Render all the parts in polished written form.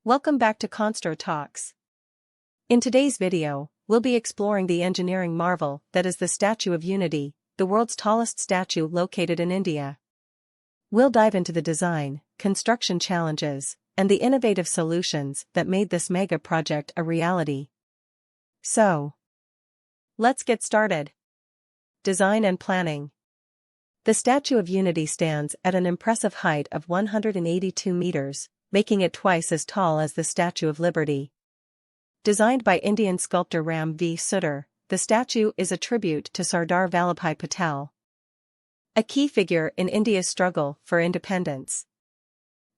Welcome back to Constro Talks. In today's video, we'll be exploring the engineering marvel that is the Statue of Unity, the world's tallest statue located in India. We'll dive into the design, construction challenges, and the innovative solutions that made this mega project a reality. So, let's get started. Design and planning. The Statue of Unity stands at an impressive height of 182 meters, making it twice as tall as the Statue of Liberty. Designed by Indian sculptor Ram V. Sutter, the statue is a tribute to Sardar Vallabhbhai Patel, a key figure in India's struggle for independence.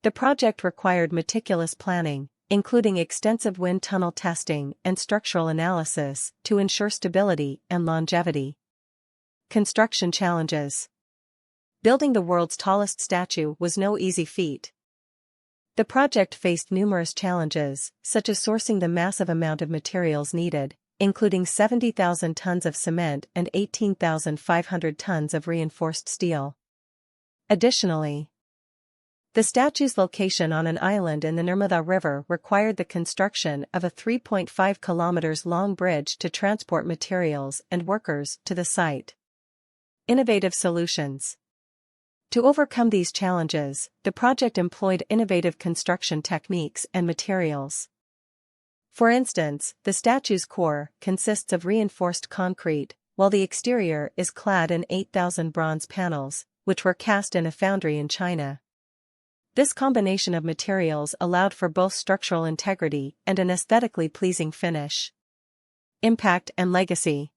The project required meticulous planning, including extensive wind tunnel testing and structural analysis to ensure stability and longevity. Construction challenges. Building the world's tallest statue was no easy feat. The project faced numerous challenges, such as sourcing the massive amount of materials needed, including 70,000 tons of cement and 18,500 tons of reinforced steel. Additionally, the statue's location on an island in the Narmada River required the construction of a 3.5 kilometers long bridge to transport materials and workers to the site. Innovative solutions. To overcome these challenges, the project employed innovative construction techniques and materials. For instance, the statue's core consists of reinforced concrete, while the exterior is clad in 8,000 bronze panels, which were cast in a foundry in China. This combination of materials allowed for both structural integrity and an aesthetically pleasing finish. Impact and legacy.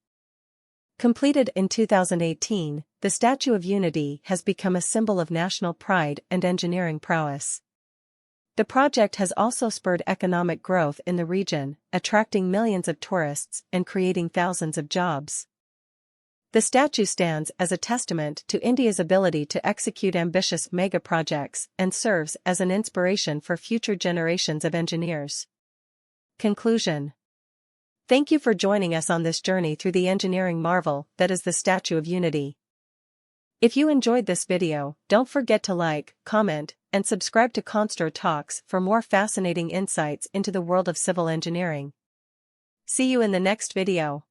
Completed in 2018, the Statue of Unity has become a symbol of national pride and engineering prowess. The project has also spurred economic growth in the region, attracting millions of tourists and creating thousands of jobs. The statue stands as a testament to India's ability to execute ambitious mega-projects and serves as an inspiration for future generations of engineers. Conclusion. Thank you for joining us on this journey through the engineering marvel that is the Statue of Unity. If you enjoyed this video, don't forget to like, comment, and subscribe to Constro Talks for more fascinating insights into the world of civil engineering. See you in the next video.